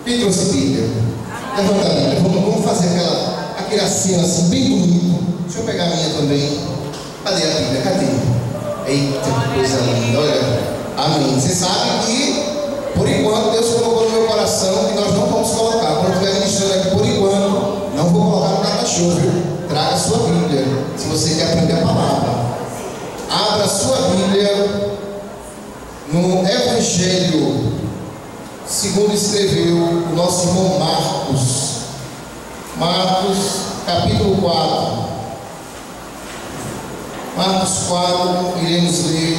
Quem trouxe Bíblia? Levanta a Bíblia. Vamos fazer aquele aceno assim, bem bonito. Deixa eu pegar a minha também. Cadê a Bíblia? Cadê? Eita, que coisa linda. Olha. Amém. Você sabe que, por enquanto, Deus colocou no meu coração que nós não vamos colocar. Quando estiver ministrando aqui, por enquanto, não vou colocar no cachorro, viu? Traga a sua Bíblia, se você quer aprender a palavra. Abra a sua Bíblia no Evangelho segundo escreveu o nosso irmão Marcos. Marcos, capítulo 4. Marcos 4, iremos ler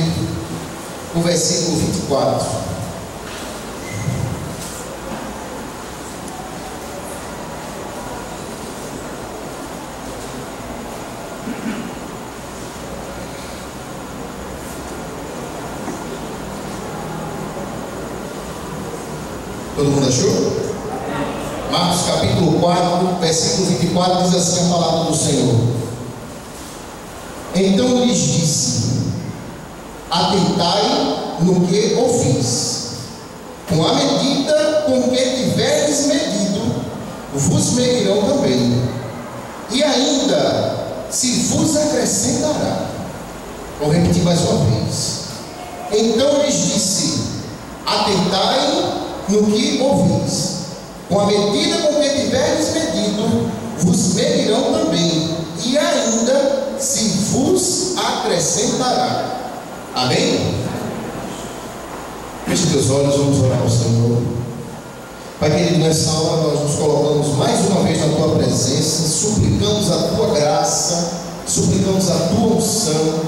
o versículo 24. Todo mundo achou? Marcos capítulo 4, versículo 24 diz assim a palavra do Senhor. Então lhes disse: atentai no que ouvis. Com a medida com que tiveres medido, vos medirão também. E ainda se vos acrescentará. Vou repetir mais uma vez. Então lhes disse: atentai no que ouvis. Com a medida com que tiveres medido, vos medirão também, e ainda se vos acrescentará. Amém? Feche teus olhos, vamos orar ao Senhor. Pai querido, nessa hora nós nos colocamos mais uma vez na tua presença, suplicamos a tua graça, suplicamos a tua unção,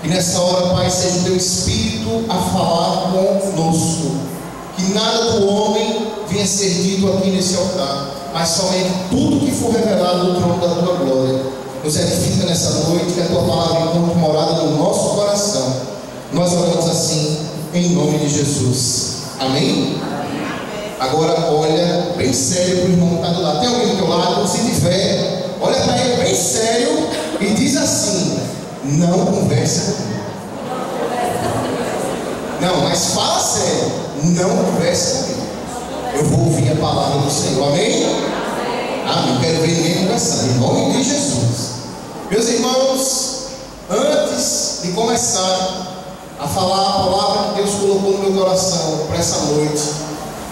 e nessa hora, Pai, seja o teu Espírito a falar conosco. Que nada do homem venha ser dito aqui nesse altar, mas somente tudo que for revelado no trono da tua glória. Nos edifica nessa noite, que a tua palavra encontre morada no nosso coração. Nós oramos assim, em nome de Jesus. Amém? Agora olha bem sério para o irmão que está do lado. Tem alguém do teu lado? Se tiver, olha para ele bem sério e diz assim: não conversa comigo. Não, mas fala sério. Não converse comigo. Eu vou ouvir a palavra do Senhor. Amém? Amém. Quero ver ninguém conversando. Em nome de Jesus. Meus irmãos, antes de começar a falar a palavra que Deus colocou no meu coração para essa noite,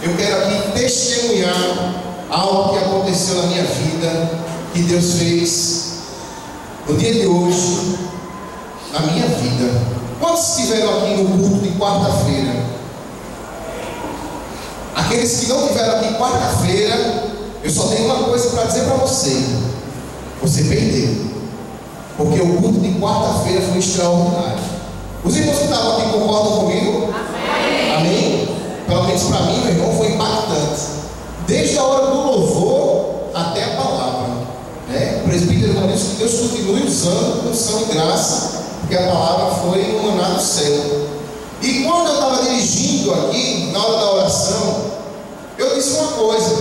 eu quero aqui testemunhar algo que aconteceu na minha vida, que Deus fez no dia de hoje, na minha vida. Quantos estiveram aqui no culto de quarta-feira? Aqueles que não estiveram aqui quarta-feira, eu só tenho uma coisa para dizer para você: você perdeu, porque o culto de quarta-feira foi extraordinário. Os irmãos que estavam aqui concordam comigo? Amém? Amém? Pelo menos para mim, meu irmão, foi impactante. Desde a hora do louvor até a palavra, né? O presbítero disse que Deus continue usando unção e graça, porque a palavra foi um maná do céu. E quando eu estava dirigindo aqui, na hora da oração, eu disse uma coisa.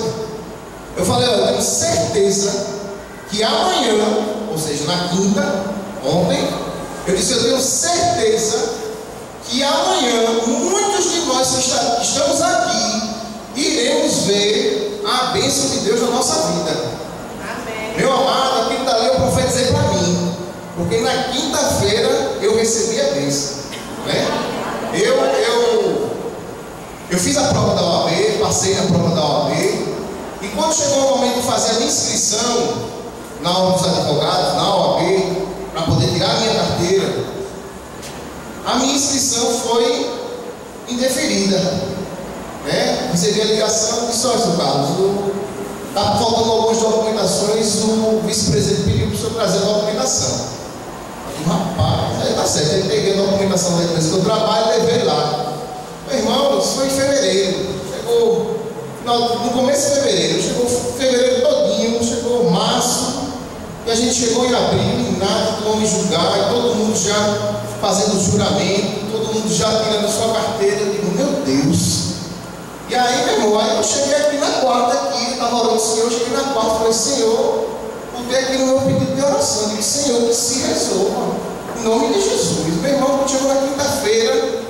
Eu falei: eu tenho certeza que amanhã, ou seja, na quinta, ontem, eu disse: eu tenho certeza que amanhã, muitos de nós que estamos aqui, iremos ver a bênção de Deus na nossa vida. Amém. Meu amado, aquilo dali eu profetizei para mim, porque na quinta-feira eu recebi a bênção, né? Eu fiz a prova da OAB, passei na prova da OAB, e quando chegou o momento de fazer a minha inscrição na Ordem dos Advogados, na OAB, para poder tirar a minha carteira, a minha inscrição foi indeferida, né? Recebi a ligação e disse: olha, seu Carlos, está faltando algumas documentações, o vice-presidente pediu para o senhor trazer a documentação. Rapaz, aí tá certo, eu peguei a documentação da empresa que eu trabalho e levei lá. Meu irmão, isso foi em fevereiro, chegou no começo de fevereiro, chegou fevereiro todinho, chegou março, e a gente chegou em abril, e nada do homem julgar, e todo mundo já fazendo juramento, todo mundo já tirando sua carteira. Eu digo: meu Deus. E aí, meu irmão, aí eu cheguei aqui na quarta, eu estava orando o Senhor, eu cheguei na quarta, falei: Senhor, botei aqui no meu pedido de oração, eu disse: Senhor, que se resolva, em nome de Jesus. Meu irmão, quando chegou na quinta-feira,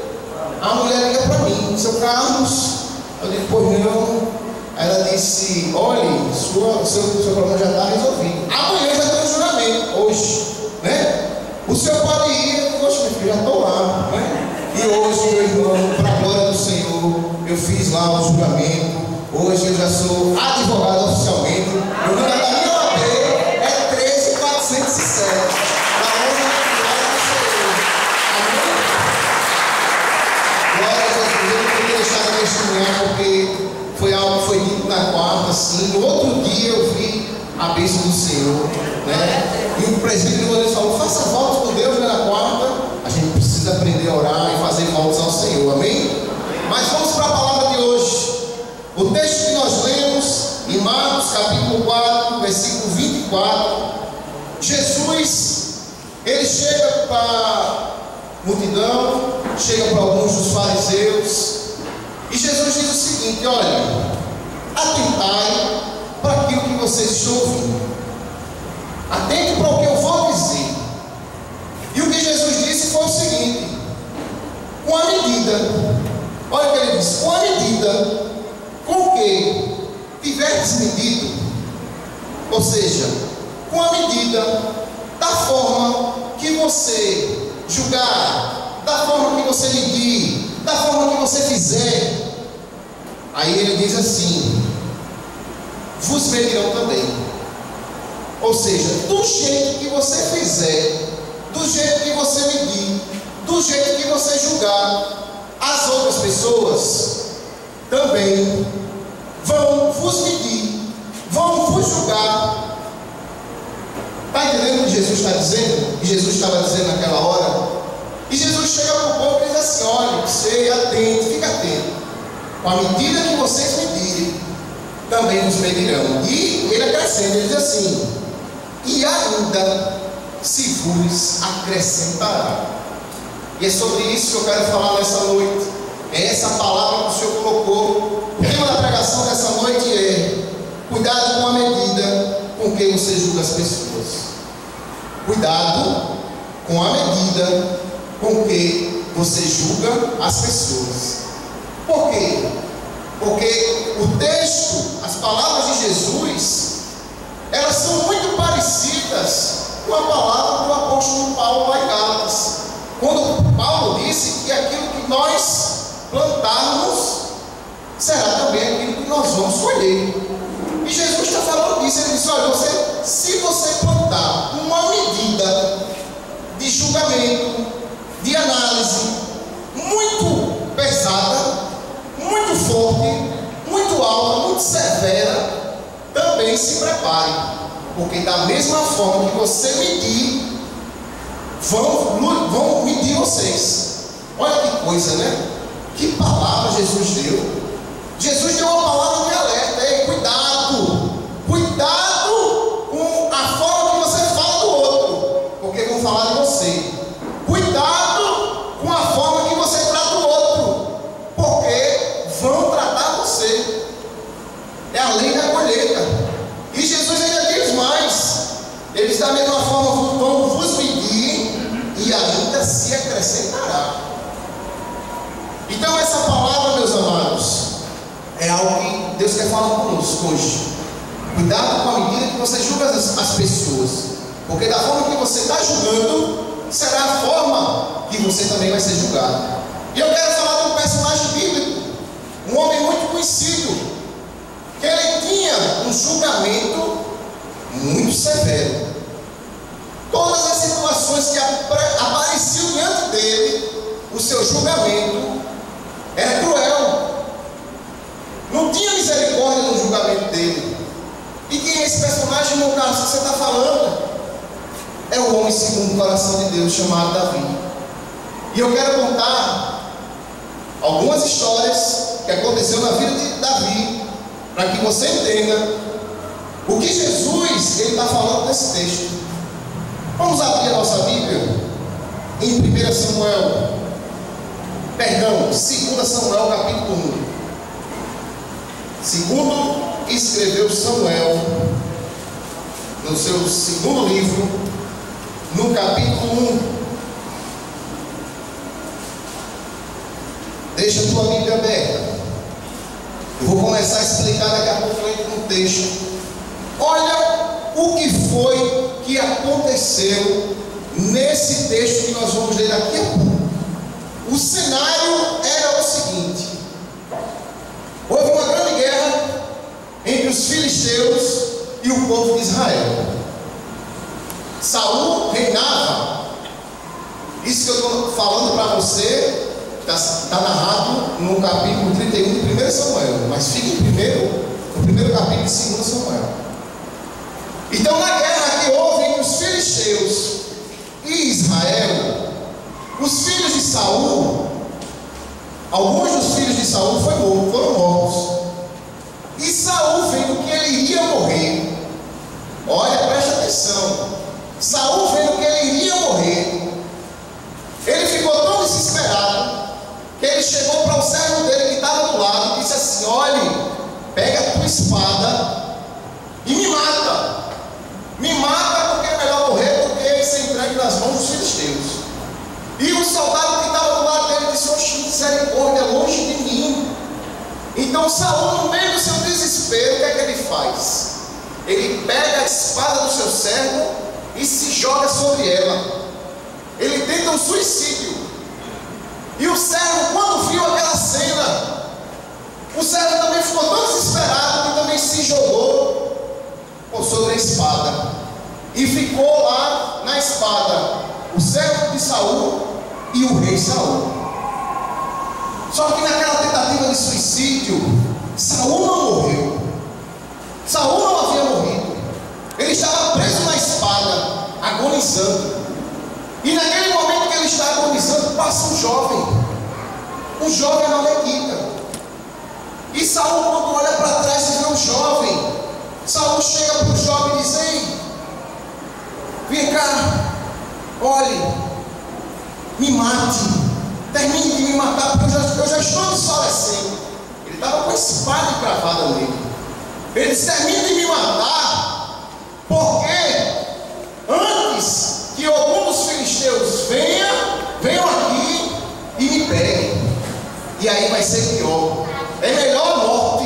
a mulher liga para mim: seu Carlos. Eu digo: pois não. Aí ela disse: olhe, seu problema já está resolvido. Amanhã já tem um juramento, hoje, né? O senhor pode ir. Poxa, meu filho, já estou lá, né? E hoje, meu irmão, para a glória do Senhor, eu fiz lá o juramento. Hoje eu já sou advogado oficialmente. O número da minha OAB é 13.407. Glória a Jesus. Eu não queria deixar de testemunhar porque foi algo que foi dito na quarta, assim. No outro dia eu vi a bênção do Senhor, né? E o presbítero falou: faça votos com Deus, né? Na quarta, a gente precisa aprender a orar e fazer votos ao Senhor, amém? Mas vamos para a palavra de hoje. O texto que nós lemos em Marcos capítulo 4, versículo 24, Jesus, ele chega para a multidão, chega para alguns dos fariseus, e Jesus diz o seguinte: olha, atentai para aquilo que vocês estão ouvindo, atente para o que eu vou dizer. E o que Jesus disse foi o seguinte: com a medida, olha o que ele disse, com a medida com que tiveres medido, ou seja, com a medida, da forma que você julgar, da forma que você medir, da forma que você fizer, aí ele diz assim: vos medirão também. Ou seja, do jeito que você fizer, do jeito que você medir, do jeito que você julgar, as outras pessoas também vão vos medir, vão vos julgar. Está entendendo o que Jesus está dizendo? Que Jesus estava dizendo naquela hora? E Jesus chega para o povo e diz assim: olha, você atente, fica atento. Com a medida que vocês medirem, também vos medirão. E ele acrescenta, ele diz assim: e ainda se vos acrescentará. E é sobre isso que eu quero falar nessa noite. É essa palavra que o Senhor colocou. O tema da pregação dessa noite é: cuidado com a medida com que você julga as pessoas. Cuidado com a medida com que você julga as pessoas. Por quê? Porque o texto, as palavras de Jesus, elas são muito parecidas com a palavra do apóstolo Paulo lá em Gálatas, quando Paulo disse que aquilo que nós plantarmos será também aquilo que nós vamos colher. E Jesus está falando disso. Ele disse: olha, se você plantar uma medida de julgamento, de análise muito pesada, muito forte, muito alta, muito severa, também se prepare, porque da mesma forma que você medir, vão medir vocês. Olha que coisa, né? Que palavra Jesus deu. Jesus deu uma palavra de alerta: ei, cuidado, cuidado com a forma que você fala do outro, porque vão falar de você. Cuidado com a forma que você trata o outro, porque vão tratar você. É a lei da colheita. E Jesus ainda diz mais: eles da mesma forma vão vos medir e ainda se acrescentará. Então essa palavra, meus amados, é algo que Deus quer falar conosco hoje. Cuidado com a medida que você julga as pessoas, porque da forma que você está julgando, será a forma que você também vai ser julgado. E eu quero falar de um personagem bíblico, um homem muito conhecido, que ele tinha um julgamento muito severo. Todas as situações que apareciam diante dele, o seu julgamento era cruel. Não tinha misericórdia no julgamento dele. E quem é esse personagem, meu caro, que você está falando? É o homem segundo o coração de Deus, chamado Davi. E eu quero contar algumas histórias que aconteceram na vida de Davi, para que você entenda o que Jesus está falando nesse texto. Vamos abrir a nossa Bíblia em 2 Samuel capítulo 1. Segundo escreveu Samuel, no seu segundo livro, no capítulo 1. Deixa a tua Bíblia aberta. Eu vou começar a explicar explicar daqui a pouco no texto. Olha o que foi que aconteceu nesse texto que nós vamos ler daqui a pouco. O cenário era o seguinte: houve uma grande guerra entre os filisteus e o povo de Israel. Saul reinava. Isso que eu estou falando para você está narrado no capítulo 31 de 1 Samuel, mas fica no primeiro capítulo de 2 Samuel. Então, na guerra que houve entre os filisteus e Israel, os filhos de Saul, alguns dos filhos de Saul foram mortos. E Saul, vendo que ele iria morrer, olha, preste atenção, Saul, vendo que ele iria morrer, ele ficou tão desesperado que ele chegou para o servo dele que estava do lado e disse assim: olhe, pega a tua espada e me mata. Me mata, porque é melhor morrer do que ser entregue nas mãos dos filisteus. E o soldado que estava do lado dele disse: oxe, misericórdia, longe de mim. Então Saul, no meio do seu desespero, o que é que ele faz? Ele pega a espada do seu servo e se joga sobre ela. Ele tenta um suicídio. E o servo, quando viu aquela cena, o servo também ficou tão desesperado que também se jogou sobre a espada. E ficou lá na espada o servo de Saul e o rei Saul. Só que naquela tentativa de suicídio, Saul não morreu. Saul não havia morrido. Ele estava preso na espada, agonizando. E naquele momento que ele está agonizando, passa um jovem amalequita. E Saul, quando olha para trás e vê um jovem, Saul chega para o jovem e diz: ei, vem cá, olhe, me mate, termine de me matar, porque eu já estou desfalecendo. Ele estava com a espada encravada nele. Ele disse: termine de me matar, porque antes que algum dos filisteus venham aqui e me peguem, e aí vai ser pior. É melhor a morte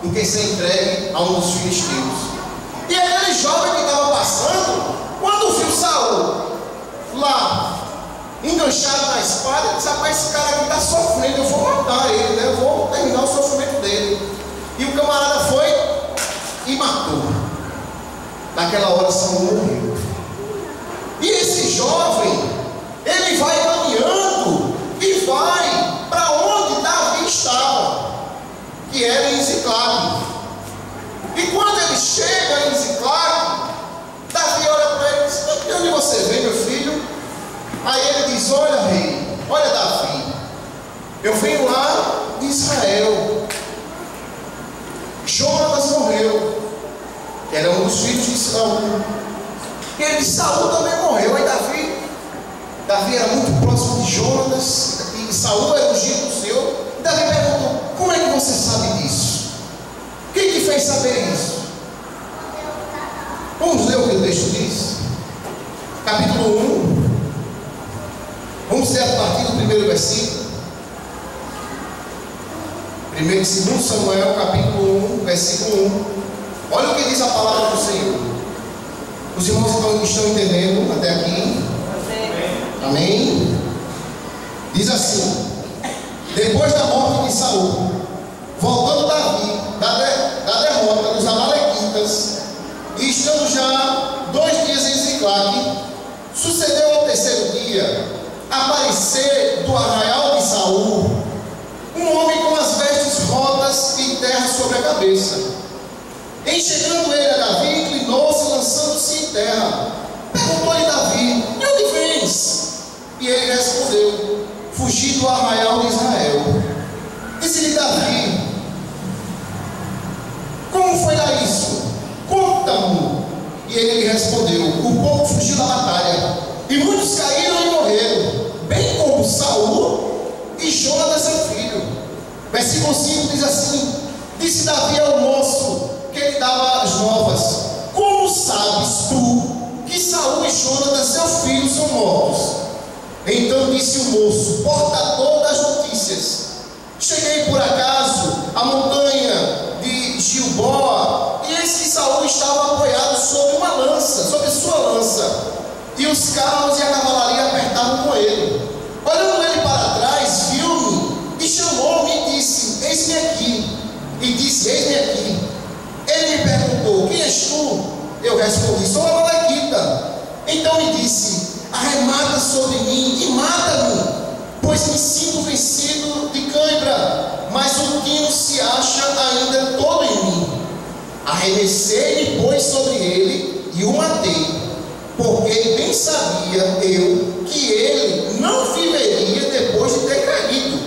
do que ser entregue a um dos filisteus. E aquele jovem que estava passando, quando viu Saul lá enganchado na espada, disse: rapaz, esse cara aqui está sofrendo, eu vou matar ele, né? Eu vou terminar o sofrimento dele. E o camarada foi e matou. Naquela hora Saul morreu. E esse jovem, ele vai caminhando e vai para onde Davi estava, que era em Ziclague. E quando ele chega em Ziclague, Davi olha para ele e diz: de onde você vem, meu filho? Aí ele diz: olha, rei, olha, Davi, eu venho lá de Israel. Jonatas morreu, que era um dos filhos de Saul. E ele disse: Saul também morreu. Aí Davi era muito próximo de Jonatas, e Saul era ungido do Senhor. E Davi perguntou: como é que você sabe disso? Quem te fez saber isso? Vamos ler o que o texto diz. Capítulo 1. Vamos ler a partir do primeiro versículo. 2 Samuel, capítulo 1, versículo 1. Olha o que diz a palavra do Senhor. Os irmãos estão entendendo até aqui? Amém? Diz assim: depois da morte de Saul, voltando Davi da derrota dos amalequitas, e estando já 2 dias em Ziclague, sucedeu ao terceiro dia aparecer do arraial de Saul um homem com as vestes rotas e terra sobre a cabeça. Em chegando ele a Davi, inclinou-se, lançando-se em terra. Perguntou-lhe Davi: de onde vens? E ele respondeu: fugi do arraial de Israel. Disse-lhe Davi: como foi lá isso? Conta-me. E ele lhe respondeu: o povo fugiu da batalha, e muitos caíram e morreram, bem como Saul e Jonatas seu filho. Versículo 5 diz assim: disse Davi ao moço que lhe dava as novas: como sabes tu que Saul e Jonatas seu filho são mortos? Então disse o moço, portador das notícias: cheguei por acaso à montanha de lança, e os carros e a cavalaria apertavam com ele. Olhando ele para trás, viu-me e chamou-me e disse: eis-me aqui. E disse: eis-me aqui. Ele me perguntou: quem és tu? Eu respondi: sou a Amalequita. Então me disse: arremata sobre mim e mata-me, pois me sinto vencido de cãibra, mas o tino se acha ainda todo em mim. Arremessei-me, pois, sobre ele e o matei, porque bem sabia eu que ele não viveria depois de ter caído.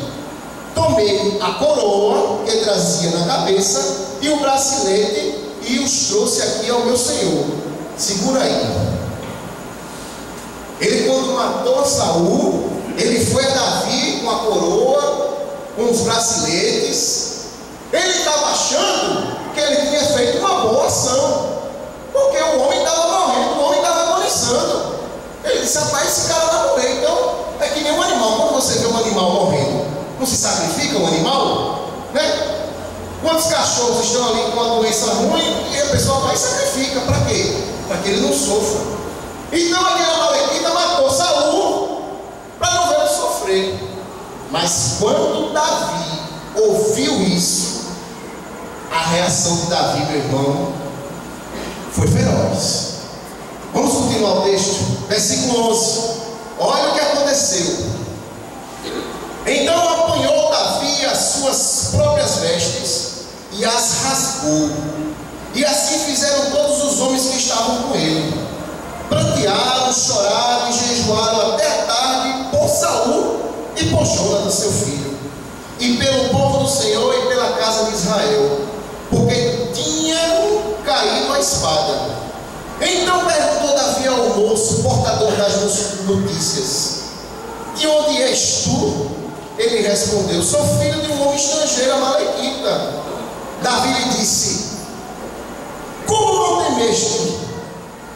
Tomei a coroa que trazia na cabeça e o bracelete e os trouxe aqui ao meu senhor. Segura aí. Ele, quando matou Saul, ele foi a Davi com a coroa, com os braceletes. Ele estava achando que ele tinha feito uma boa ação, porque o homem estava morrendo, o homem estava agonizando. Ele disse: rapaz, esse cara vai morrer. Então é que nem um animal. Quando você vê um animal morrendo, não se sacrifica um animal, né? Quantos cachorros estão ali com uma doença ruim e a pessoa vai e sacrifica? Para quê? Para que ele não sofra. Então aquele Amalequita matou Saul para não vê-lo sofrer. Mas quando Davi ouviu isso, a reação de Davi, meu irmão, foi feroz. Vamos continuar o texto, versículo 11. Olha o que aconteceu. Então apanhou Davi as suas próprias vestes e as rasgou, e assim fizeram todos os homens que estavam com ele. Prantearam, choraram e jejuaram até a tarde por Saul e por Jonatã seu filho, e pelo povo do Senhor e pela casa de Israel, porque tinham caído a espada. Então perguntou Davi ao moço, portador das notícias: de onde és tu? Ele respondeu: sou filho de um homem estrangeiro, Amalequita. Davi lhe disse: como não temeste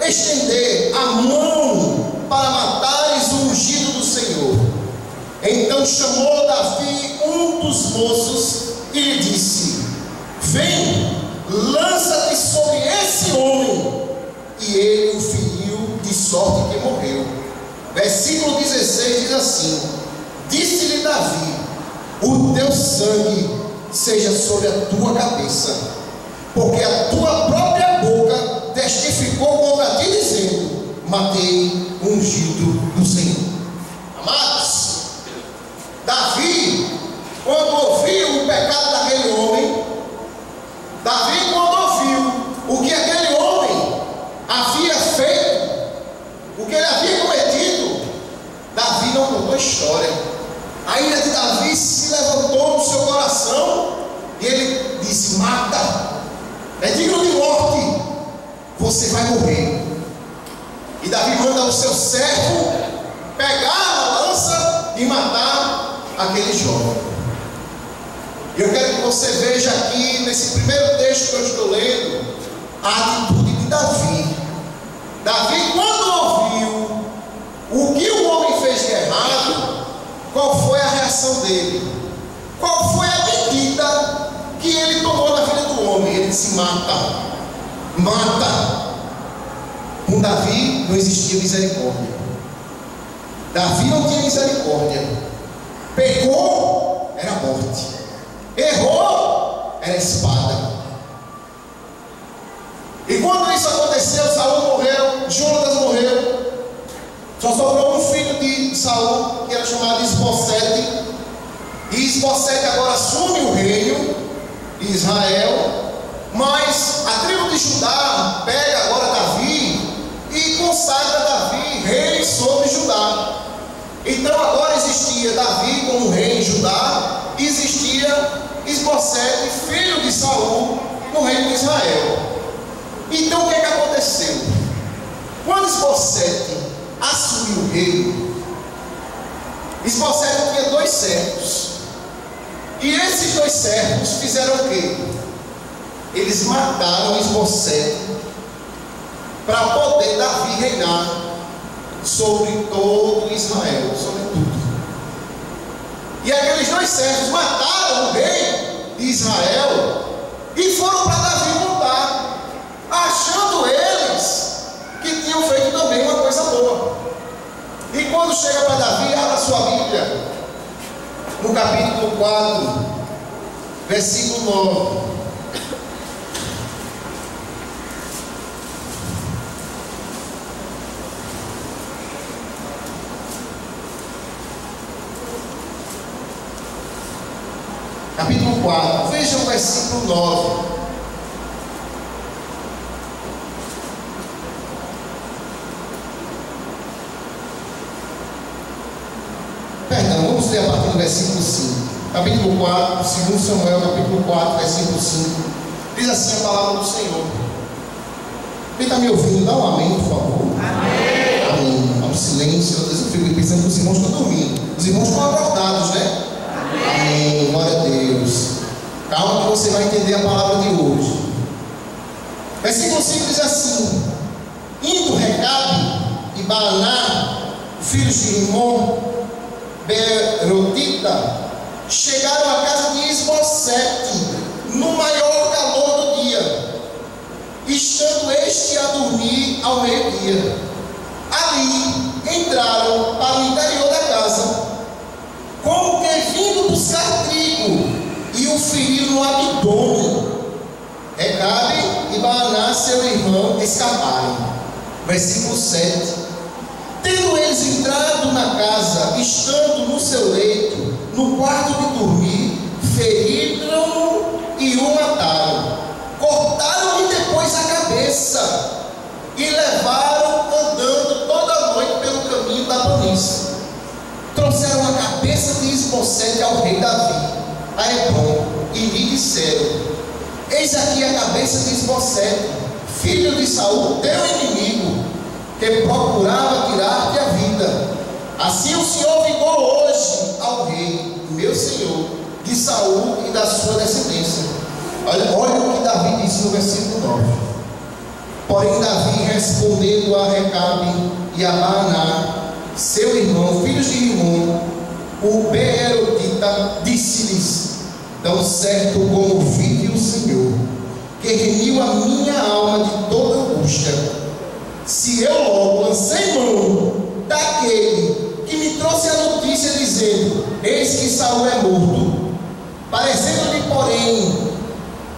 estender a mão para matares o ungido do Senhor? Então chamou Davi um dos moços e lhe disse: vem, lança-te sobre esse homem. E ele o feriu de sorte que morreu. Versículo 16 diz assim: disse-lhe Davi: o teu sangue seja sobre a tua cabeça, porque a tua própria boca testificou contra ti, dizendo: matei o ungido do Senhor. Amados, Davi, quando ouviu o pecado daquele homem, Davi, quando ouviu o que aquele homem havia feito, o que ele havia cometido, Davi não contou história. A ira de Davi se levantou no seu coração e ele disse: mata, é digno de morte, você vai morrer. E Davi manda o seu servo pegar a lança e matar aquele jovem. E eu quero que você veja aqui, nesse primeiro texto que eu estou lendo, a atitude de Davi. Davi, quando ouviu o que o homem fez de errado, qual foi a reação dele? Qual foi a medida que ele tomou na vida do homem? Ele disse: mata, mata. Com Davi não existia misericórdia. Davi não tinha misericórdia. Pecou, era morte. Errou, era espada. E quando isso aconteceu, Saul morreu, Jonatã morreu. Só sobrou um filho de Saul, que era chamado Isbosete. E Isbosete agora assume o reino de Israel. Mas a tribo de Judá pega agora Davi e consagra Davi rei sobre Judá. Então agora existia Davi como rei em Judá, e existia Isbosete, filho de Saul, no reino de Israel. Então o que aconteceu? Quando Isbosete assumiu o reino, Isbosete tinha 2 servos. E esses 2 servos fizeram o quê? Eles mataram Isbosete para poder Davi reinar sobre todo Israel, sobre tudo. E aqueles 2 servos mataram o rei de Israel e foram para Davi contar, achando eles que tinham feito também quando chega para Davi, abra sua Bíblia, no capítulo 4, versículo 9. Capítulo 4, veja o versículo 9. Perdão, vamos ler a partir do versículo 5. Capítulo 4, 2 Samuel, capítulo 4, versículo 5. Diz assim a palavra do Senhor. Quem está me ouvindo, dá um amém, por favor. Amém. Amém. Há um silêncio. Às vezes eu fico pensando que os irmãos estão dormindo. Os irmãos estão acordados, né? Amém, glória a Deus. Calma que você vai entender a palavra de hoje. Versículo 5 diz assim: indo Recabe e Baaná, filhos de Rimon, Beerotita, chegaram à casa de Isbosete no maior calor do dia, estando este a dormir ao meio-dia. Ali entraram para o interior da casa, como que vindo buscar trigo, e o feriram no abdômen. Recabe e Baaná, seu irmão, escaparam. Versículo 7. Tendo eles entrado na casa, estando no seu leito, no quarto de dormir, feriram-no e o mataram. Cortaram-lhe depois a cabeça e levaram andando toda a noite pelo caminho da planície. Trouxeram a cabeça de Isbosete ao rei Davi, a Hebrom, e lhe disseram: eis aqui a cabeça de Isbosete, filho de Saul, teu inimigo, que procurava tirar-te a vida. Assim o Senhor vingou hoje ao rei, meu senhor, de Saul e da sua descendência. Olha o que Davi disse no versículo 9. Porém Davi, respondendo a Recabe e a Baaná, seu irmão, filhos de Rimon, o Beerotita, disse-lhes: tão certo como vive o Senhor, que remiu a minha alma de toda angústia, se eu logo lancei mão daquele que me trouxe a notícia, dizendo: eis que Saul é morto, parecendo-lhe, porém,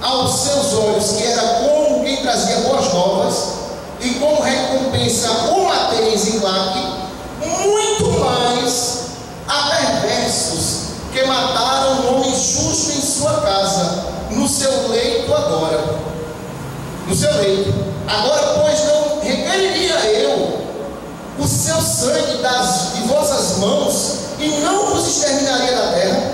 aos seus olhos que era como quem trazia boas novas, e como recompensa o mateis em Laque, muito mais a perversos que mataram um homem justo em sua casa, no seu leito agora. No seu leito. Agora, pois, não requeriria eu o seu sangue de vossas mãos, e não vos exterminaria da terra?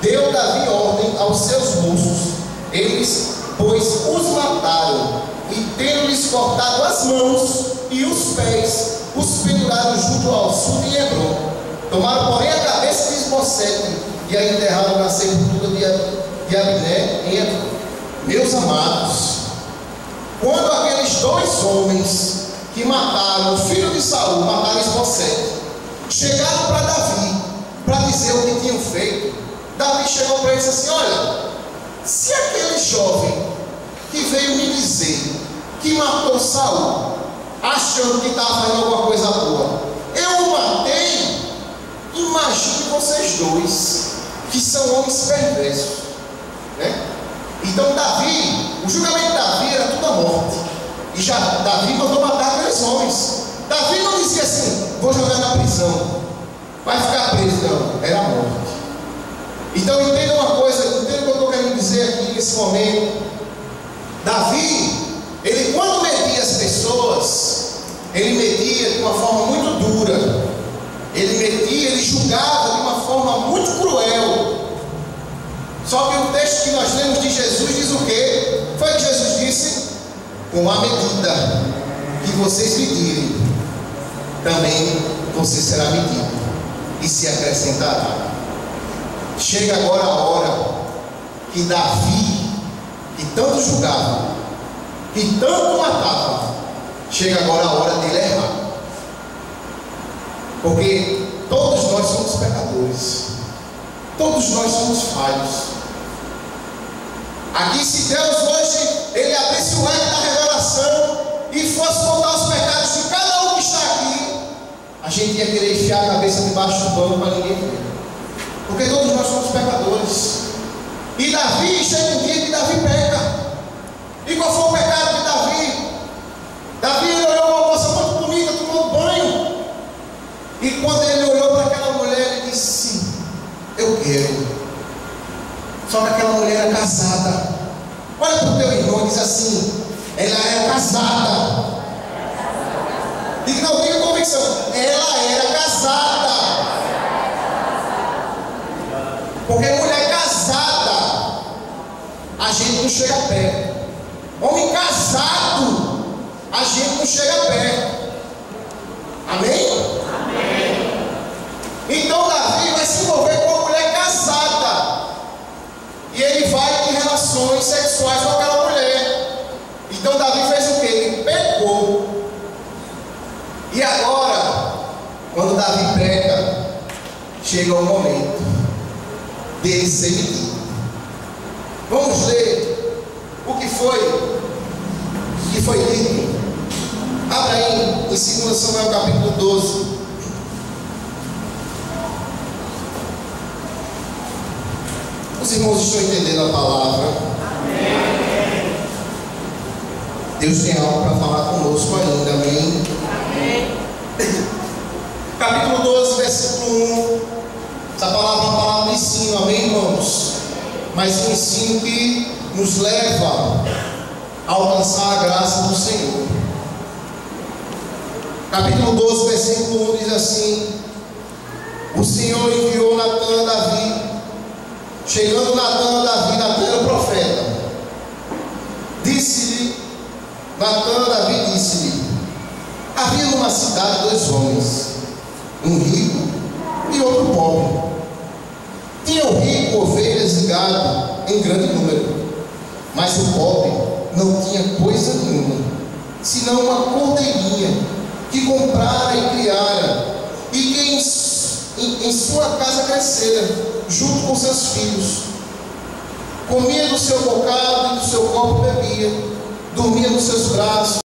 Deu Davi ordem aos seus moços. Eles, pois, os mataram, e tendo-lhes cortado as mãos e os pés, os penduraram junto ao sul de Hebrom. Tomaram, porém, a cabeça de Isbosete e a enterraram na sepultura de Abné em Hebrom. Meus amados, quando aqueles dois homens que mataram o filho de Saul, mataram Isbosete, chegaram para Davi para dizer o que tinham feito, Davi chegou para ele e disse assim: olha, se aquele jovem que veio me dizer que matou Saul, achando que estava fazendo alguma coisa boa, eu o matei, imagine vocês dois, que são homens perversos, né? Então Davi, o julgamento de Davi era tudo a morte, e já Davi mandou matar aqueles homens. Davi não dizia assim: vou jogar na prisão, vai ficar preso. Não, era a morte. Então entenda uma coisa, entenda o que eu estou querendo dizer aqui nesse momento. Davi, ele quando media as pessoas, ele media de uma forma muito dura, ele julgava de uma forma muito cruel. Só que o texto que nós lemos de Jesus diz o quê? Foi que Jesus disse: com a medida que vocês medirem, também você será medido, e se acrescentará. Chega agora a hora que Davi, que tanto julgava, que tanto matava, chega agora a hora dele errar. Porque todos nós somos pecadores, todos nós somos falhos. Aqui, se Deus hoje ele abrisse o leque da revelação e fosse contar os pecados de cada um que está aqui, a gente ia querer enfiar a cabeça debaixo do banco para ninguém ver. Porque todos nós somos pecadores. E Davi, chega um dia que Davi peca. E qual foi o pecado de Davi? Davi olhou uma moça muito bonita, tomou banho. E quando ele olhou para aquela mulher, ele disse: eu quero. Só que aquela mulher era casada. Olha para o teu irmão e diz assim: ela era casada. Diga, não, tenha convicção. Ela era casada. Porque mulher casada, a gente não chega perto. Homem casado, a gente não chega perto. Amém? Amém. Então Davi vai se envolver com uma mulher casada. E ele vai em relações sexuais com aquela mulher. Então Davi fez o quê? Ele pecou. E agora, quando Davi peca, chega o momento dele ser medido. Vamos ler o que foi dito. Abra aí em 2 Samuel capítulo 12. Os irmãos estão entendendo a palavra? Amém. Deus tem algo para falar conosco ainda, amém? Amém. Capítulo 12, versículo 1. Essa palavra é uma palavra de ensino, amém, irmãos? Mas um ensino que nos leva a alcançar a graça do Senhor. Capítulo 12, versículo 1 diz assim: o Senhor enviou Natã a Davi. Chegando Natã a Davi, Natã era o profeta. Disse-lhe, Natã a Davi disse-lhe: havia numa cidade 2 homens, um rico e outro pobre. Tinha o rico ovelhas e gado em grande número, mas o pobre não tinha coisa nenhuma, senão uma cordeirinha que comprara e criara, e que em sua casa crescera, junto com seus filhos. Comia do seu bocado e do seu copo bebia, dormia nos seus braços